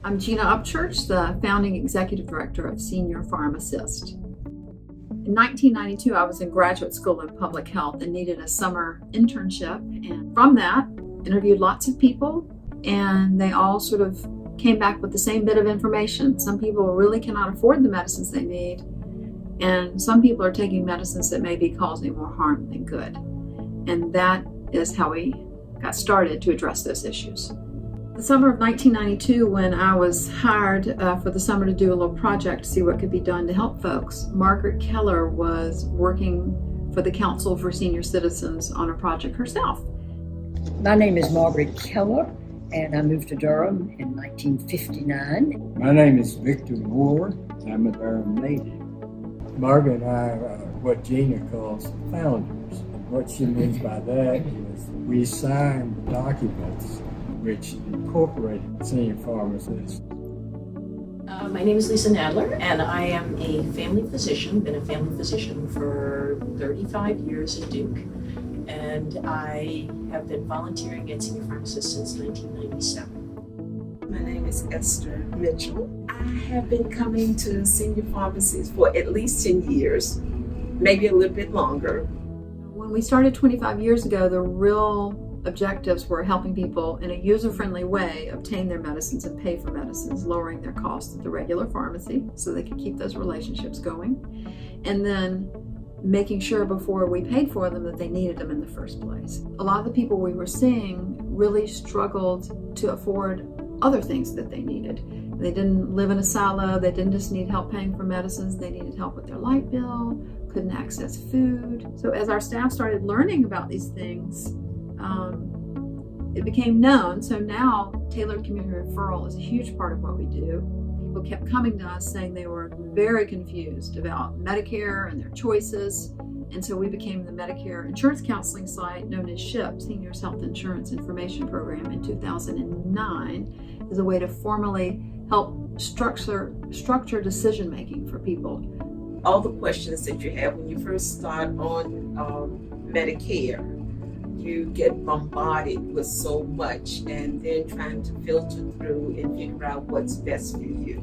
I'm Gina Upchurch, the founding executive director of Senior PharmAssist. In 1992, I was in graduate school in public health and needed a summer internship. And from that, interviewed lots of people, and they all sort of came back with the same bit of information. Some people really cannot afford the medicines they need, and some people are taking medicines that may be causing more harm than good. And that is how we got started to address those issues. The summer of 1992, when I was hired for the summer to do a little project to see what could be done to help folks, Margaret Keller was working for the Council for Senior Citizens on a project herself. My name is Margaret Keller, and I moved to Durham in 1959. My name is Victor Moore. I'm a Durham native. Margaret and I are what Gina calls founders. And what she means by that is we signed documents which incorporated Senior PharmAssist. My name is Lisa Nadler, and I am a family physician, been a family physician for 35 years at Duke, and I have been volunteering at Senior PharmAssist since 1997. My name is Esther Mitchell. I have been coming to Senior PharmAssist for at least 10 years, maybe a little bit longer. When we started 25 years ago, the real objectives were helping people in a user-friendly way obtain their medicines and pay for medicines, lowering their costs at the regular pharmacy so they could keep those relationships going, and then making sure before we paid for them that they needed them in the first place. A lot of the people we were seeing really struggled to afford other things that they needed. They didn't live in a silo, they didn't just need help paying for medicines, they needed help with their light bill, couldn't access food. So as our staff started learning about these things, it became known. So now tailored community referral is a huge part of what we do. People kept coming to us saying they were very confused about Medicare and their choices. And so we became the Medicare insurance counseling site known as SHIP, Seniors Health Insurance Information Program, in 2009 as a way to formally help structure decision-making for people. All the questions that you have when you first start on Medicare, you get bombarded with so much, and then trying to filter through and figure out what's best for you.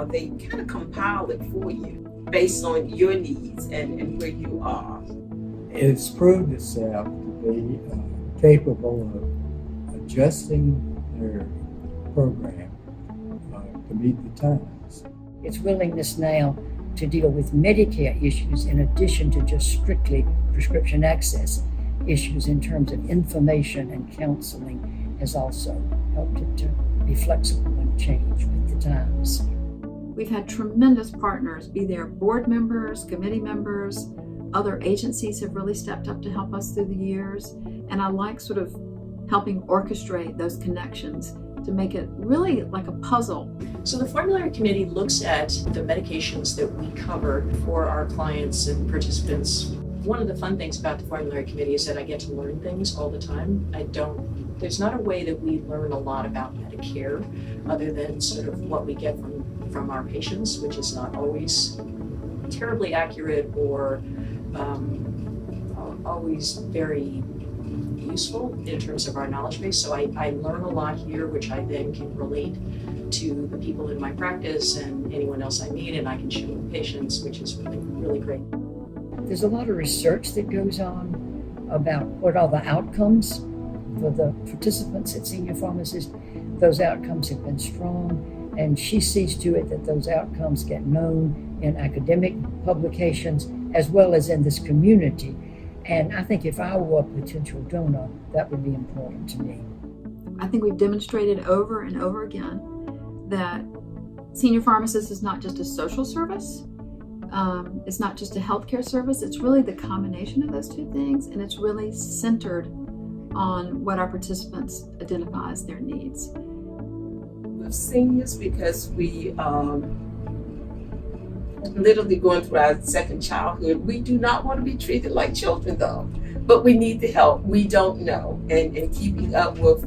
They kind of compile it for you based on your needs and where you are. It's proved itself to be capable of adjusting their program to meet the times. Its willingness now to deal with Medicare issues in addition to just strictly prescription access issues in terms of information and counseling has also helped it to be flexible and change with the times. We've had tremendous partners, be there board members, committee members, other agencies have really stepped up to help us through the years. And I like sort of helping orchestrate those connections to make it really like a puzzle. So the formulary committee looks at the medications that we cover for our clients and participants. One of the fun things about the formulary committee is that I get to learn things all the time. There's not a way that we learn a lot about Medicare other than sort of what we get from our patients, which is not always terribly accurate or always very useful in terms of our knowledge base. So I learn a lot here, which I then can relate to the people in my practice and anyone else I meet, and I can share with patients, which is really, really great. There's a lot of research that goes on about what are the outcomes for the participants at Senior PharmAssist. Those outcomes have been strong, and she sees to it that those outcomes get known in academic publications as well as in this community. And I think if I were a potential donor, that would be important to me. I think we've demonstrated over and over again that Senior PharmAssist is not just a social service. It's not just a healthcare service. It's really the combination of those two things, and it's really centered on what our participants identify as their needs. With seniors, because we literally going through our second childhood, we do not want to be treated like children though, but we need the help. We don't know, and keeping up with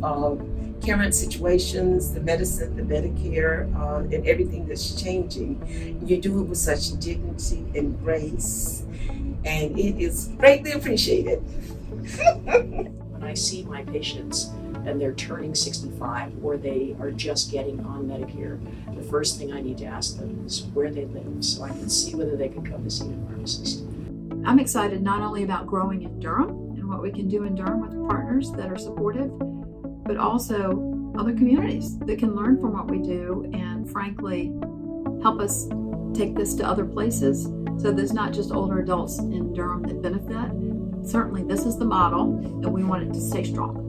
current situations, the medicine, the Medicare, and everything that's changing, you do it with such dignity and grace, and it is greatly appreciated. When I see my patients and they're turning 65 or they are just getting on Medicare, the first thing I need to ask them is where they live so I can see whether they can come to Senior PharmAssist. I'm excited not only about growing in Durham and what we can do in Durham with partners that are supportive, but also other communities that can learn from what we do and frankly help us take this to other places. So there's not just older adults in Durham that benefit. Certainly this is the model and we want it to stay strong.